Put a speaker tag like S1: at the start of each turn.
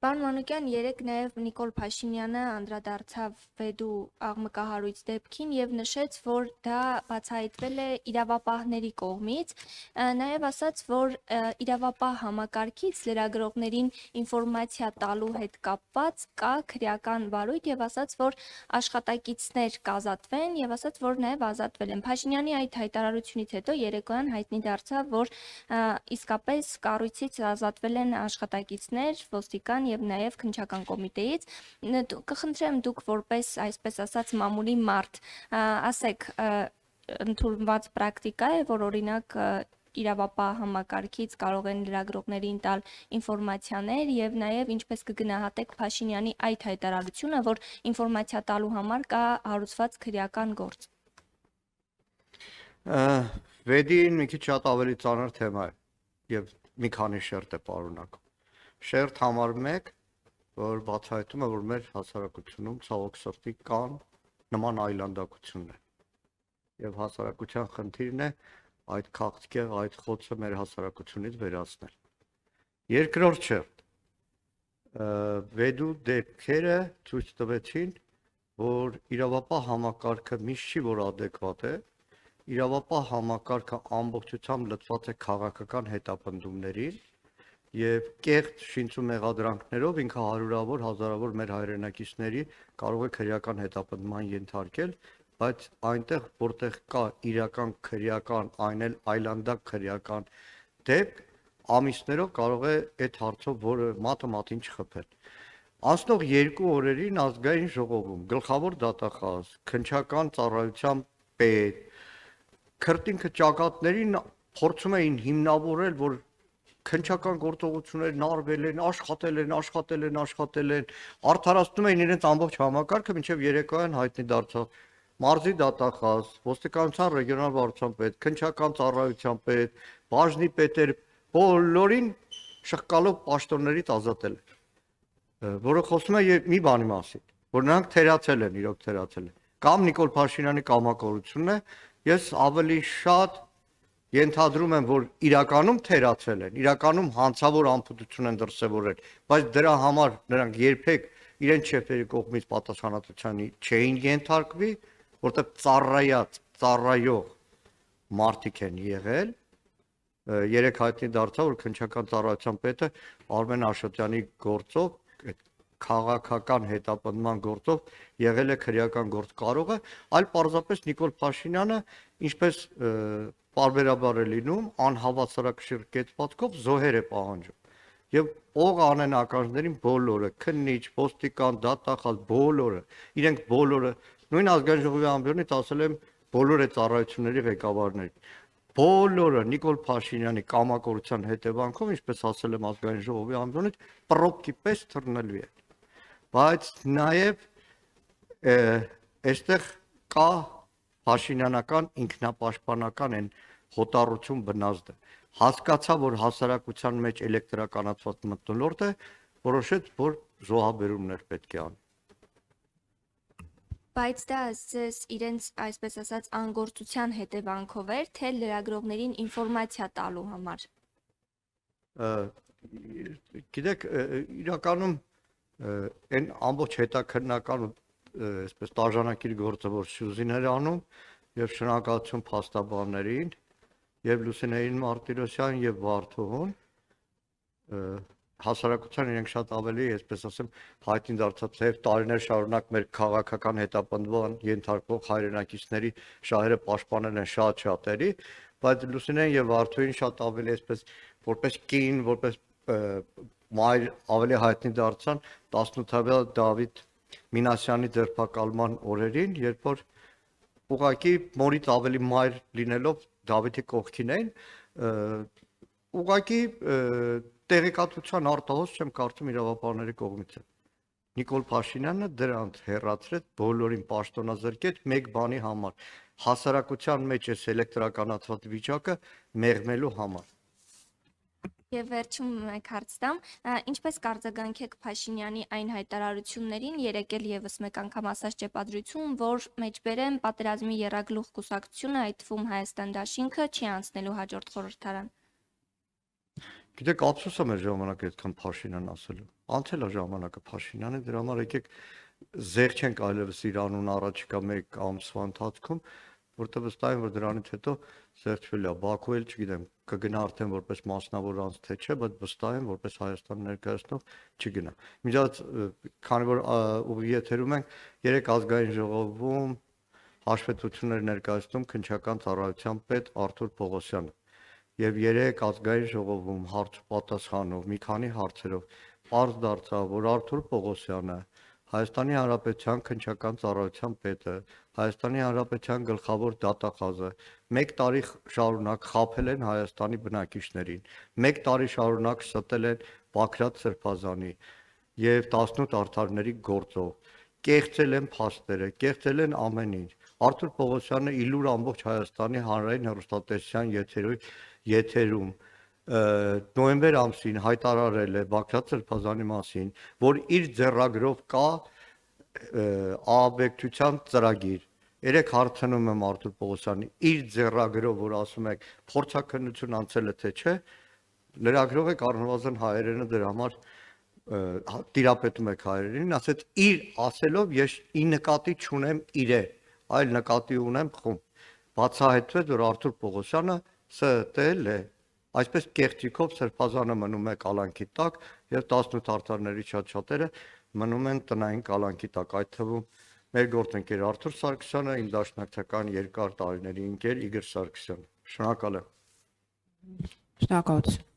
S1: Պարոն Մանուկյան, երեկ նաև Նիկոլ Փաշինյանը անդրադարձավ Վեդու աղմկահարույց դեպքին եւ նշեց, որ դա բացահայտվել է իրավապահների կողմից, նաև ասաց, որ իրավապահ համակարգից լրագրողներին ինֆորմացիա տալու հետ կապված կա քրեական վարույթ եւ ասաց, որ աշխատակիցներ կազատվեն եւ ասաց, որ նաև ազատվել են։ Փաշինյանի այդ հայտարարությունից հետո երեկոյան հայտնի դարձավ, որ իսկապես կառույցից ազատվել են աշխատակիցներ, ոստիկան եւ նաեւ քննչական կոմիտեից կխնդրեմ դուք որպես այսպես ասած մամուլի մարդ ասեք ընդունված պրակտիկա է որ օրինակ իրավապահ համակարգից կարող են լրագրողներին տալ ինֆորմացիաներ եւ նաեւ ինչպես կգնահատեք Փաշինյանի այդ հայտարարությունը որ ինֆորմացիա տալու համար կա հարուցված քրեական գործ
S2: Վեդին մի քիչ շատ ավելի ծանր թեմա է եւ մի քանի շերտ է պարունակում Շերտ համար 1, որ բացահայտում է, որ մեր հասարակությունում ցավոք սրտի կան նման այլանդակություններ։ Եվ հասարակության խնդիրն է այդ քաղցկեղը, այդ խոցը մեր հասարակությունից վերացնել։ Երկրորդ շերտ։ Վեդու դեպքերը ցույց տվեցին, որ իրավապահ համակարգը միշտ չի որ ադեկվատ է, իրավապահ համակարգը ամբողջությամբ լծված է քաղաքական հետապնդումներին Եվ կեղծ շինծու մեղադրանքներով ինքը հարյուրավոր, հազարավոր մեր հայրենակիցների կարող է քրեական հետապնդման ենթարկել, բայց այնտեղ, որտեղ կա իրական քրեական, այն էլ այլանդակ քրեական դեպք, ամիսներով կարող է այդ հարցով որը մատը մատին չխփել։ Անցնող 2 օրերին ազգային ժողովում գլխավոր դատախազ, քննչական ծառայության պետ, քրտինքը ճակատներին փորձում էին հիմնավորել, որ քննչական գործողություններն արվել են, աշխատել են, արդարացնում էին իրենց ամբողջ համակարգը, մինչև երեկոյան հայտնի դարձավ մարզի դատախազ, ոստիկանության ռեգիոնալ վարչության պետ, քննչական ծառայության պետ, բաժնի պետեր, բոլորին շղկալով պաշտոններից ազատել էր, որը խոսում է մի բանի մասին, որ նրանք թերացել են, իրոք թերացել են, կամ Նիկոլ Փաշինյանի կամակորությունն է, ես ավելի շատ Ենթադրում եմ, որ իրականում թերացել են, իրականում հանցավոր անփութություն են դրսևորել, բայց դրա համար նրանք երբեք իրենց շեֆերի կողմից պատասխանատվությանի չէին ենթարկվի, որտեղ ծառայող մարդիկ են եղել։ Երեք հայտնի դարձավ, որ քննչական ծառայության պետը Արմեն Աշոտյանի գործով, քաղաքական հետապնդման գործով եղել է քրեական գործ կարող է, այլ պարզապես Նիկոլ Փաշինյանը, ինչպես Պարբերաբար է լինում, անհավասարակշիռ կեցվածքով զոհեր է պահանջում։ Եվ ող անեն ականջներին բոլորը, քննիչ, ոստիկան, դատախազ, բոլորը, իրենք բոլորը, նույն ազգային ժողովի ամբիոնից ասել եմ բոլոր այդ ծառայությունների ղեկավարներին։ Բոլորը Նիկոլ Փաշինյանի կամակորության հետևանքով, ինչպես ասել եմ ազգային ժողովի ամբիոնից, պրոպկի պես թռնելու են։ Բայց նաև այստեղ կա Փաշինյանական ինքնապաշտպանական են հոտառություն բնազդը հասկացա որ հասարակության մեջ էլեկտրականացված մթնոլորտ է որոշեց որ զոհաբերումներ պետք է անի
S1: Բայց դա ասես իրենց այսպես ասած անգործության հետևանքով էր թե լրագրողներին ինֆորմացիա տալու համար
S2: Գիտեք իրականում այն ամբողջ հետաքննական այսպես տաժանակիր գործը որ Սյուզիներ անում եւ շնորհակալություն փաստաբաններին եւ Լուսինեին Մարտիրոսյան եւ Վարդուհուն հասարակության իրենք շատ ավելի, այսպես ասեմ, հայտնի դարձած թեև տարիներ շարունակ մեր քաղաքական հետապնդման ենթարկվող հայրենակիցների շահերը պաշտպանել են շատ շատերի, բայց Լուսինեն եւ Վարդուհին շատ ավելի այսպես որպես կին, որպես մայր ավելի հայտնի դարձան 18-ամյա Դավիթ Մինասյանի ձերբակալման օրերին, երբ որ ուղղակի մորից ավելի մայր լինելով Դավիթի կողքին էին, ուղղակի տեղեկատվության արտահոս չեմ կարծում իրավապահների կողմից է։ Նիկոլ Փաշինյանը դրանց հեռացրեց բոլորին պաշտոնազրկեց մեկ բանի համար, հասարակության մեջ է էլեկտրականացված վիճակը մեղմելու համար։
S1: Եվ վերջում մեկ հարց տամ, ինչպես կարձագանքեք Փաշինյանի այն հայտարարություններին, երեկ էլ եւս մեկ անգամ ասած ճեպադրություն, որ մեջբերեմ պատերազմի եռագլուխ կուսակցությունը, այդ թվում Հայաստան դաշինքը չի անցնելու հաջորդ խորհրդարան։
S2: Գիտեք, ափսոս է մեր ժամանակը այդքան Փաշինյան ասելու։ Անցել է ժամանակը Փաշինյանի, դրա համար եկեք զեղ չենք այլևս իր անունը առաջիկա 1 ամսվա ընթացքում, որտեղ վստահ եմ, որ դրանից հետո զեղչվել է Բաքու էլ, չգիտեմ, կգնա արդեն որպես մասնավոր անձ թե չէ, բայց վստահ եմ, որպես Հայաստան ներկայացնող չգնա։ Միջած, քանի որ ուղիղ եթերում ենք, 3 ազգային ժողովում հաշվետվություններ ներկայացնում քննչական ծառայության պետ Արթուր Պողոսյանը։ Եվ 3 ազգային ժողովում հարց ու պատասխանով մի քանի հարցերով պարզ դարձավ, որ Արթուր Պողոսյանը Հայաստանի Հանրապետության քննչական ծառայության պետը, Հայաստանի Հանրապետության գլխավոր դատախազը 1 տարի շարունակ խաբել են Հայաստանի բնակիչներին, 1 տարի շարունակ ստել են Բաքրատ Սրբազանի եւ 18 արդարների գործով, կեղծել են փաստերը, կեղծել են ամեն ինչ։ Արթուր Պողոսյանը իլուր ամբողջ Հայաստանի հանրային հեռուստատեսության եթերում նոյեմբեր ամսին հայտարարել է Բաքրատ Սրբազանի մասին, որ իր ձեռագրով կա ահաբեկչության ծրագիր։ Երեք հարցնում եմ Արթուր Պողոսյանի, իր ձեռագրով, որ ասում եք փորձաքննություն անցել է թե չէ, լրագրող եք առնվազն հայերենը դրա համար տիրապետում եք հայերենին, ասեց իր ասելով ես ի նկատի չունեմ իրեն, այլ նկատի ունեմ խումբ։ Բացահայտվեց, որ Արթուր Պողոսյանը ստել է, այսպես կեղծիքով Սրբազանը մնում է կալանքի տակ եւ 18 արդարների շատ-շատերը մնում են տնային կալանքի տակ, այդ թվում մեր գործընկեր Արթուր Սարգսյանը, իմ դաշնակցական երկար տարիների ընկեր Իգոր Սարգսյանը։ Շնորհակալ եմ։
S3: Շնորհակալություն։